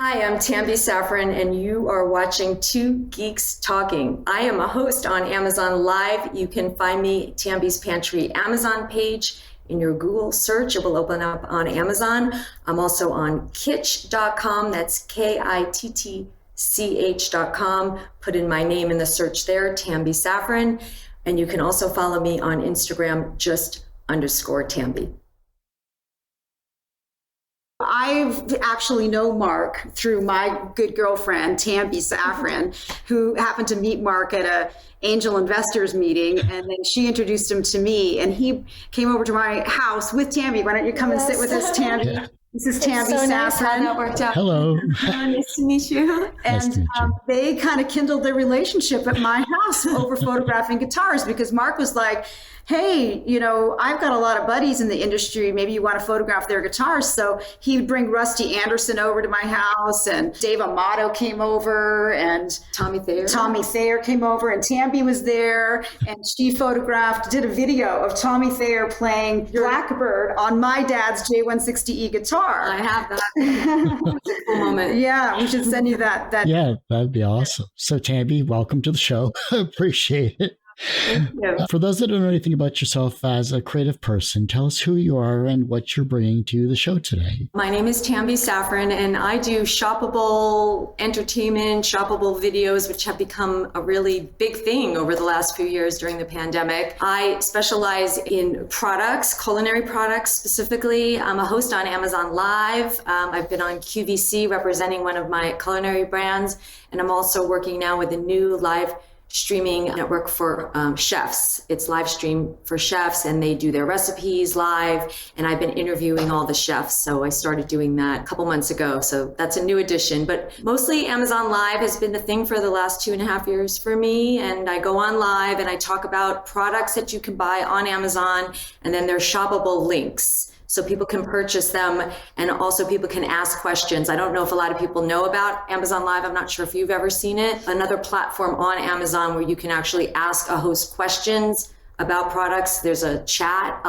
Hi, I'm Tambi Saffran, and you are watching Two Geeks Talking. I am a host on Amazon Live. You can find me at Tambi's Pantry Amazon page. In your Google search, it will open up on Amazon. I'm also on kitsch.com. That's KITTCH.com. Put in my name in the search there, Tambi Saffran. And you can also follow me on Instagram, _Tambi. I actually know Mark through my good girlfriend, Tambi Saffran, who happened to meet Mark at a angel investors meeting, and then she introduced him to me, and he came over to my house with Tambi. Why don't you come and sit with us, Tambi? Yeah. This is Tambi Saffran. Nice how that worked out. Hello. Nice to meet you. And they kind of kindled their relationship at my house over photographing guitars, because Mark was like, hey, I've got a lot of buddies in the industry. Maybe you want to photograph their guitars. So he would bring Rusty Anderson over to my house, and Dave Amato came over, and Tommy Thayer came over, and Tambi was there, and she did a video of Tommy Thayer playing Blackbird on my dad's J160E guitar. I have that. It's a cool moment. Yeah, we should send you that. Yeah, that'd be awesome. So Tambi, welcome to the show. Appreciate it. Thank you. For those that don't know anything about yourself as a creative person, tell us who you are and what you're bringing to the show today. My name is Tambi Saffran, and I do shoppable entertainment, shoppable videos, which have become a really big thing over the last few years during the pandemic. I specialize in products, culinary products specifically. I'm a host on Amazon Live. I've been on QVC representing one of my culinary brands, and I'm also working now with a new live streaming network for chefs. It's live stream for chefs, and they do their recipes live, and I've been interviewing all the chefs. So I started doing that a couple months ago. So that's a new addition, but mostly Amazon Live has been the thing for the last 2.5 years for me. And I go on live and I talk about products that you can buy on Amazon, and then there's shoppable links. So people can purchase them, and also people can ask questions. I don't know if a lot of people know about Amazon Live. I'm not sure if you've ever seen it. Another platform on Amazon where you can actually ask a host questions about products. There's a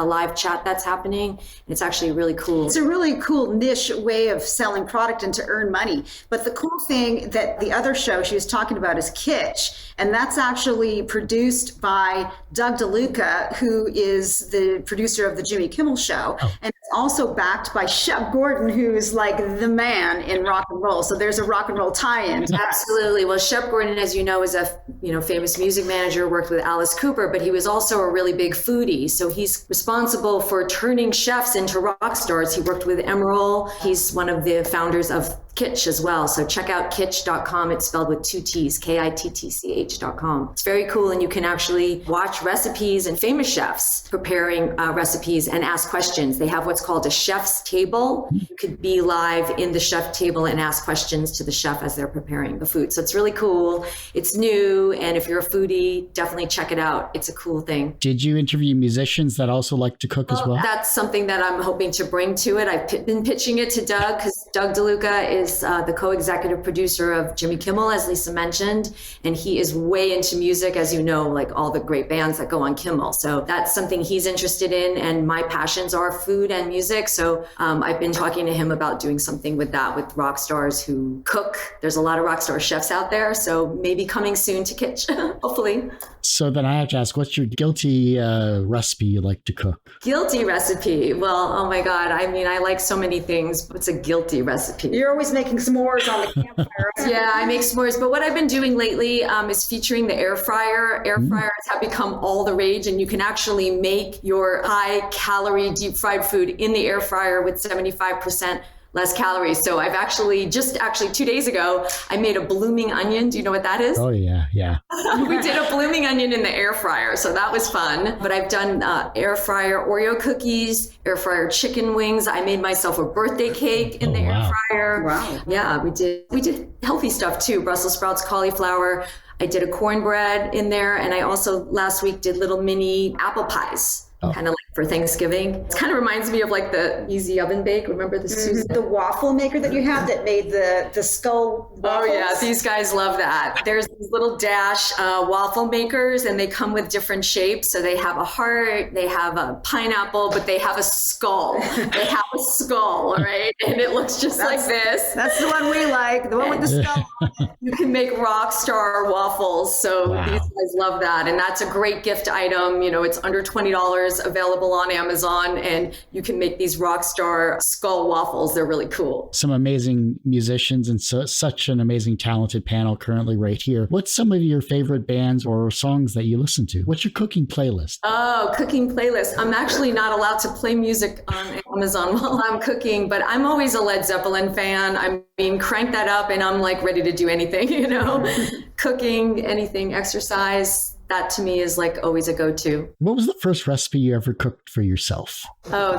live chat that's happening. And it's actually really cool. It's a really cool niche way of selling product and to earn money. But the cool thing that the other show she was talking about is Kitsch. And that's actually produced by Doug DeLuca, who is the producer of the Jimmy Kimmel Show. Oh. And it's also backed by Shep Gordon, who's like the man in rock and roll. So there's a rock and roll tie-in. Absolutely. Well, Shep Gordon, as you know, is a famous music manager, worked with Alice Cooper, but he was also a really big foodie. So he's responsible for turning chefs into rock stars. He worked with Emerald. He's one of the founders of Kitsch as well. So check out kitsch.com. It's spelled with 2 T's, KITTCH.com. It's very cool. And you can actually watch recipes and famous chefs preparing recipes and ask questions. They have what's called a chef's table. You could be live in the chef table and ask questions to the chef as they're preparing the food. So it's really cool. It's new. And if you're a foodie, definitely check it out. It's a cool thing. Did you interview musicians that also like to cook as well? That's something that I'm hoping to bring to it. I've been pitching it to Doug, because Doug DeLuca is the co-executive producer of Jimmy Kimmel, as Lisa mentioned, and he is way into music, as you know, like all the great bands that go on Kimmel. So that's something he's interested in, and my passions are food and music. So I've been talking to him about doing something with that, with rock stars who cook. There's a lot of rock star chefs out there, so maybe coming soon to Kitsch, hopefully. So then I have to ask, what's your guilty recipe you like to cook? Guilty recipe? Well, oh my God. I mean, I like so many things. What's a guilty recipe? You're always making s'mores on the campfire. Yeah, I make s'mores. But what I've been doing lately is featuring the air fryer. Air fryers have become all the rage, and you can actually make your high-calorie deep fried food in the air fryer with 75% less calories. So I've actually 2 days ago, I made a blooming onion. Do you know what that is? Oh, yeah. We did a blooming onion in the air fryer. So that was fun. But I've done air fryer Oreo cookies, air fryer chicken wings. I made myself a birthday cake in the air fryer. Wow. Yeah, we did healthy stuff too. Brussels sprouts, cauliflower. I did a cornbread in there. And I also last week did little mini apple pies. Kind of like for Thanksgiving. It kind of reminds me of like the easy oven bake. Remember the Susan? The waffle maker that you have that made the skull waffles? Oh yeah, these guys love that. There's these little Dash waffle makers, and they come with different shapes. So they have a heart, they have a pineapple, but they have a skull. They have a skull, right? And it looks just like this. That's the one we like, the one with the skull on it. You can make rock star waffles. So Wow. these guys love that. And that's a great gift item. You know, it's under $20, available on Amazon, and you can make these rock star skull waffles. They're really cool. Some amazing musicians and such an amazing talented panel currently right here. What's some of your favorite bands or songs that you listen to? What's your cooking playlist? Oh, cooking playlist. I'm actually not allowed to play music on Amazon while I'm cooking, but I'm always a Led Zeppelin fan. I mean, crank that up and I'm like ready to do anything, you know, cooking, anything, exercise. That to me is like always a go-to. What was the first recipe you ever cooked for yourself? Oh,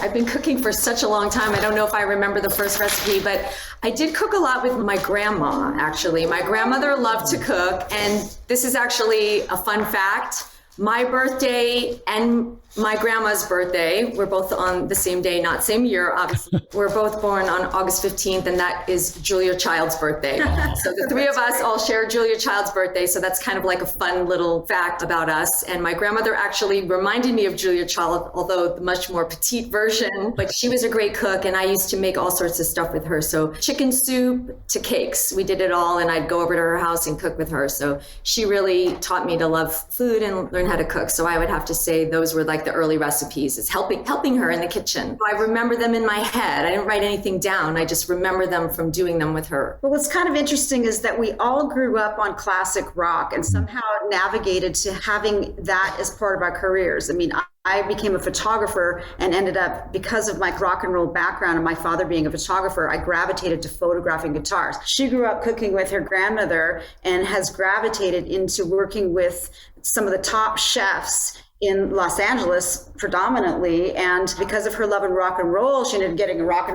I've been cooking for such a long time. I don't know if I remember the first recipe, but I did cook a lot with my grandma, actually. My grandmother loved to cook, and this is actually a fun fact. My birthday and my grandma's birthday, we're both on the same day, not same year, obviously. We're both born on August 15th, and that is Julia Child's birthday. So the three of us all share Julia Child's birthday. So that's kind of like a fun little fact about us. And my grandmother actually reminded me of Julia Child, although the much more petite version. But she was a great cook, and I used to make all sorts of stuff with her. So chicken soup to cakes, we did it all, and I'd go over to her house and cook with her. So she really taught me to love food and learn how to cook. So I would have to say those were like the early recipes. It's helping her in the kitchen. I remember them in my head. I didn't write anything down. I just remember them from doing them with her. But what's kind of interesting is that we all grew up on classic rock and somehow navigated to having that as part of our careers. I mean, I became a photographer and ended up, because of my rock and roll background and my father being a photographer, I gravitated to photographing guitars. She grew up cooking with her grandmother and has gravitated into working with some of the top chefs in Los Angeles predominantly, and because of her love in rock and roll, she ended up getting a rock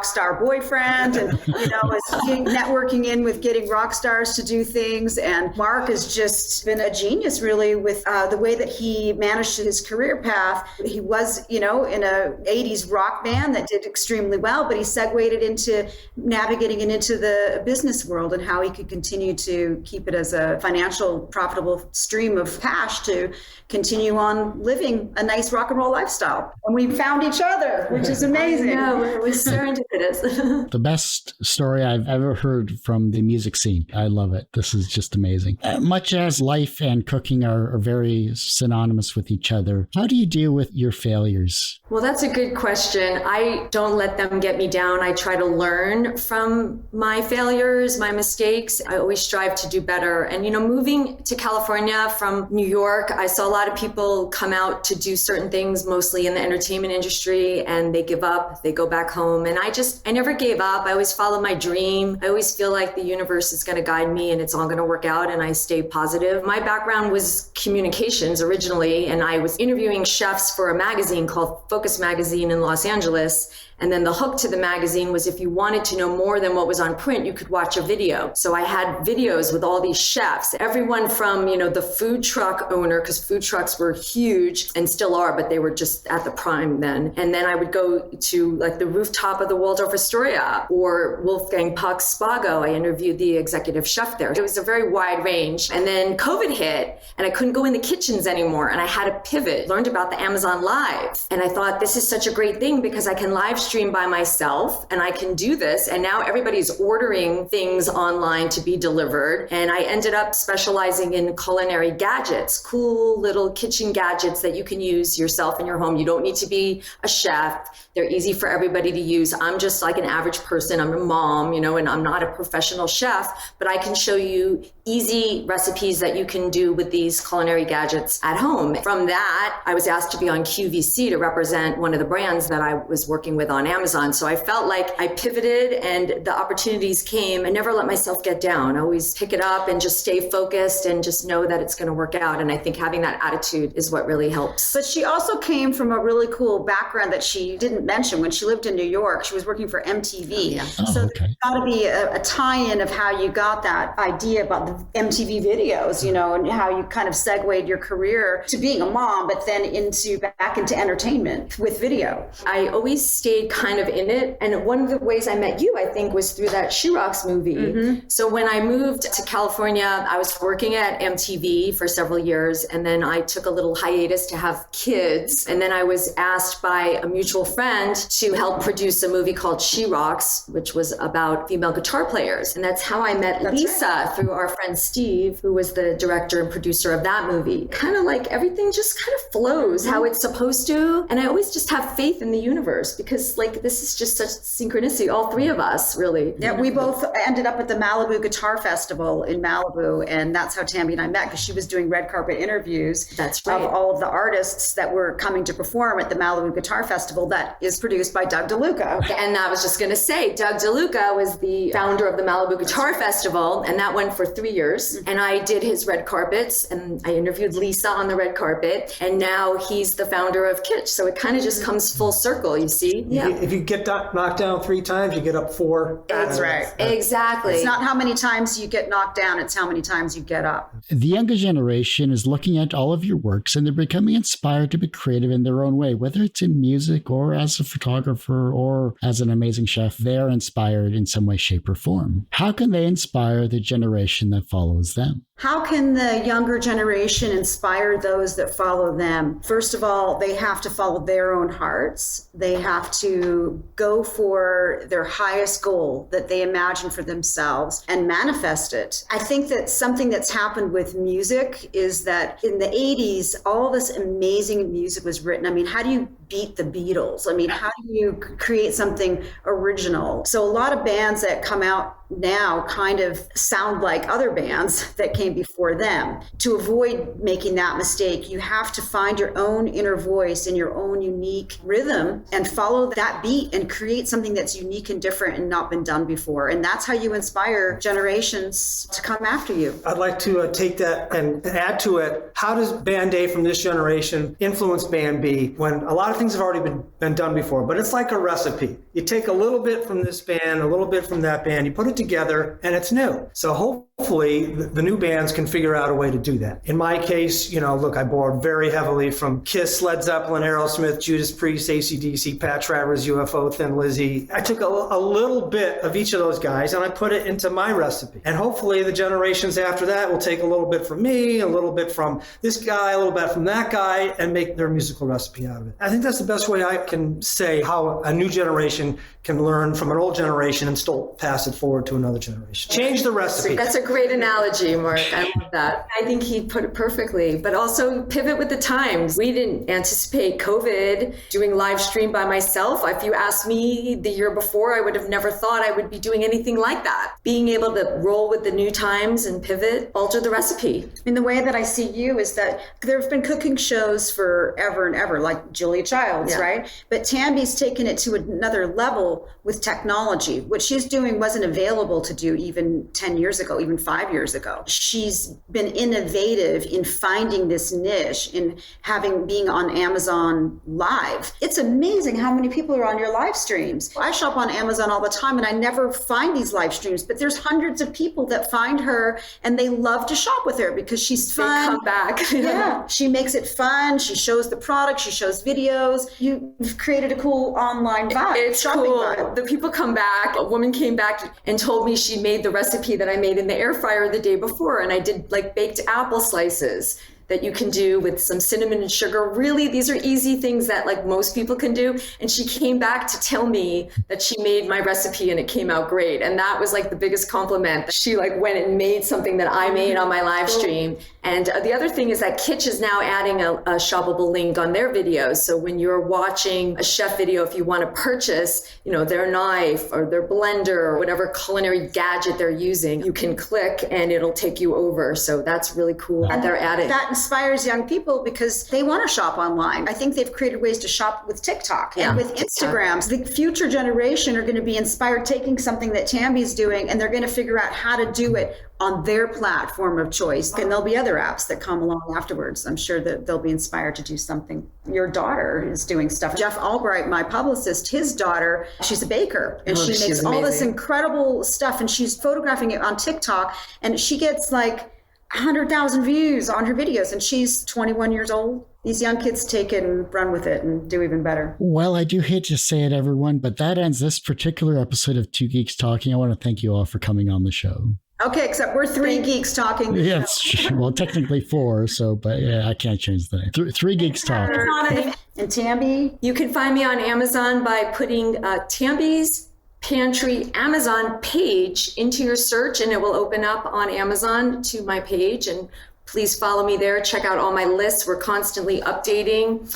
star boyfriend, and was networking in with getting rock stars to do things. And Mark has just been a genius, really, with the way that he managed his career path. He was, in a 80s rock band that did extremely well, but he segued it into navigating it into the business world and how he could continue to keep it as a financial, profitable stream of cash to continue on living a nice rock and roll lifestyle. And we found each other, which is amazing. Yeah, we're serendipitous. The best story I've ever heard from the music scene. I love it. This is just amazing. Much as life and cooking are very synonymous with each other, how do you deal with your failures? Well, that's a good question. I don't let them get me down. I try to learn from my failures, my mistakes. I always strive to do better. And, moving to California from New York, I saw a lot of people come out to do certain things, mostly in the entertainment industry, and they give up, they go back home. And I never gave up. I always follow my dream. I always feel like the universe is going to guide me and it's all going to work out, and I stay positive. My background was communications originally, and I was interviewing chefs for a magazine called Focus Magazine in Los Angeles. And then the hook to the magazine was if you wanted to know more than what was on print, you could watch a video. So I had videos with all these chefs, everyone from, the food truck owner, because food trucks were huge and still are, but they were just at the prime then. And then I would go to like the rooftop of the Waldorf Astoria or Wolfgang Puck's Spago. I interviewed the executive chef there. It was a very wide range. And then COVID hit and I couldn't go in the kitchens anymore. And I had to pivot, learned about the Amazon Live. And I thought this is such a great thing because I can live stream by myself and I can do this. And now everybody's ordering things online to be delivered. And I ended up specializing in culinary gadgets, cool little kitchen gadgets that you can use yourself in your home. You don't need to be a chef. They're easy for everybody to use. I'm just like an average person. I'm a mom, and I'm not a professional chef, but I can show you easy recipes that you can do with these culinary gadgets at home. From that, I was asked to be on QVC to represent one of the brands that I was working with on Amazon. So I felt like I pivoted and the opportunities came. I never let myself get down. I always pick it up and just stay focused and just know that it's going to work out. And I think having that attitude is what really helps. But she also came from a really cool background that she didn't mention. When she lived in New York, she was working for MTV. Oh, so okay. there's got to be a tie-in of how you got that idea about the MTV videos, and how you kind of segued your career to being a mom, but then back into entertainment with video. I always stayed kind of in it. And one of the ways I met you, I think, was through that She Rocks movie. So when I moved to California, I was working at MTV for several years. And then I took a little hiatus to have kids. And then I was asked by a mutual friend to help produce a movie called She Rocks, which was about female guitar players. And that's how I met Lisa through our friend Steve, who was the director and producer of that movie. Kind of like everything just kind of flows how it's supposed to. And I always just have faith in the universe because like this is just such synchronicity, all three of us really. Yeah, we both ended up at the Malibu Guitar Festival in Malibu, and that's how Tambi and I met because she was doing red carpet interviews That's right. of all of the artists that were coming to perform at the Malibu Guitar Festival that is produced by Doug DeLuca. And I was just going to say, Doug DeLuca was the founder of the Malibu Guitar Festival, and that went for 3 years. And I did his red carpets, and I interviewed Lisa on the red carpet, and now he's the founder of Kitsch. So it kind of just comes full circle, you see? Yeah. If you get knocked down 3 times, you get up 4. That's right. Exactly. It's not how many times you get knocked down, it's how many times you get up. The younger generation is looking at all of your works and they're becoming inspired to be creative in their own way, whether it's in music or as a photographer or as an amazing chef. They're inspired in some way, shape, or form. How can they inspire the generation that follows them? How can the younger generation inspire those that follow them? First of all, they have to follow their own hearts. They have to go for their highest goal that they imagine for themselves and manifest it. I think that something that's happened with music is that in the 80s, all this amazing music was written. I mean, how do you beat the Beatles? I mean, how do you create something original? So a lot of bands that come out now kind of sound like other bands that came before them. To avoid making that mistake, you have to find your own inner voice and your own unique rhythm and follow that beat and create something that's unique and different and not been done before. And that's how you inspire generations to come after you. I'd like to take that and add to it. How does Band A from this generation influence Band B when a lot of things have already been done before? But it's like a recipe. You take a little bit from this band, a little bit from that band, you put it together, and it's new. So hopefully the new bands can figure out a way to do that. In my case, look, I borrowed very heavily from Kiss, Led Zeppelin, Aerosmith, Judas Priest, AC/DC, Pat Travers, UFO, Thin Lizzy. I took a little bit of each of those guys and I put it into my recipe. And hopefully the generations after that will take a little bit from me, a little bit from this guy, a little bit from that guy, and make their musical recipe out of it. I think that's the best way I can say how a new generation can learn from an old generation and still pass it forward to another generation. Change the recipe. That's a great analogy, Mark. I love that. I think he put it perfectly, but also pivot with the times. We didn't anticipate COVID, doing live stream by myself. If you asked me the year before, I would have never thought I would be doing anything like that. Being able to roll with the new times and pivot, alter the recipe. I mean, the way that I see you is that there have been cooking shows forever and ever, like Julia Childs, right? But Tambi's taken it to another level with technology. What she's doing wasn't available to do even 10 years ago, even 5 years ago. She's been innovative in finding this niche, in being on Amazon Live. It's amazing how many people are on your live streams. I shop on Amazon all the time and I never find these live streams, but there's hundreds of people that find her and they love to shop with her because she's fun. They come back. Yeah, she makes it fun. She shows the product. She shows videos. You've created a cool online vibe. It's cool. The people come back. A woman came back and told me she made the recipe that I made in the air fryer the day before. And I did like baked apple slices that you can do with some cinnamon and sugar. Really, these are easy things that like most people can do. And she came back to tell me that she made my recipe and it came out great. And that was like the biggest compliment. She like went and made something that I made on my live stream. And the other thing is that Kitsch is now adding a shoppable link on their videos. So when you're watching a chef video, if you want to purchase, their knife or their blender or whatever culinary gadget they're using, you can click and it'll take you over. So that's really cool that they're adding. That inspires young people because they want to shop online. I think they've created ways to shop with TikTok and with Instagrams. The future generation are going to be inspired taking something that Tambi's doing, and they're going to figure out how to do it on their platform of choice. And there'll be other apps that come along afterwards. I'm sure that they'll be inspired to do something. Your daughter is doing stuff. Jeff Albright, my publicist, his daughter, she's a baker, and she makes all this incredible stuff, and she's photographing it on TikTok, and she gets like 100,000 views on her videos, and she's 21 years old. These young kids take it and run with it and do even better. Well, I do hate to say it, everyone, but that ends this particular episode of Two Geeks Talking. I want to thank you all for coming on the show. Okay, except we're three geeks talking. Yes, well, technically four, but I can't change the name. Three geeks talking. And Tambi? You can find me on Amazon by putting Tambi's Pantry Amazon page into your search, and it will open up on Amazon to my page. And please follow me there. Check out all my lists. We're constantly updating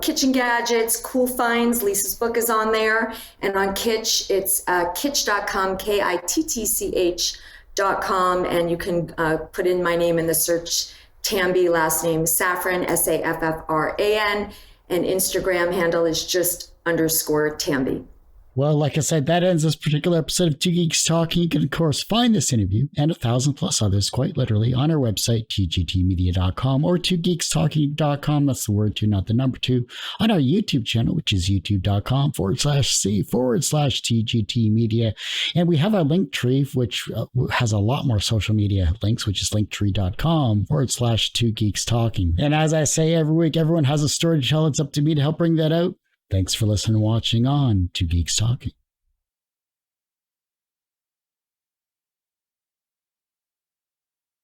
kitchen gadgets, cool finds. Lisa's book is on there. And on Kitsch, it's kitsch.com, KITTCH.com. And you can put in my name in the search, Tambi, last name Saffran, Saffran. And Instagram handle is just _Tambi. Well, like I said, that ends this particular episode of Two Geeks Talking. You can, of course, find this interview and 1,000+ others, quite literally, on our website, tgtmedia.com, or twogeekstalking.com. That's the word two, not the number two. On our YouTube channel, which is youtube.com/C/TGT Media. And we have our link tree, which has a lot more social media links, which is linktree.com/2geekstalking. And as I say every week, everyone has a story to tell. It's up to me to help bring that out. Thanks for listening and watching on Two Geeks Talking.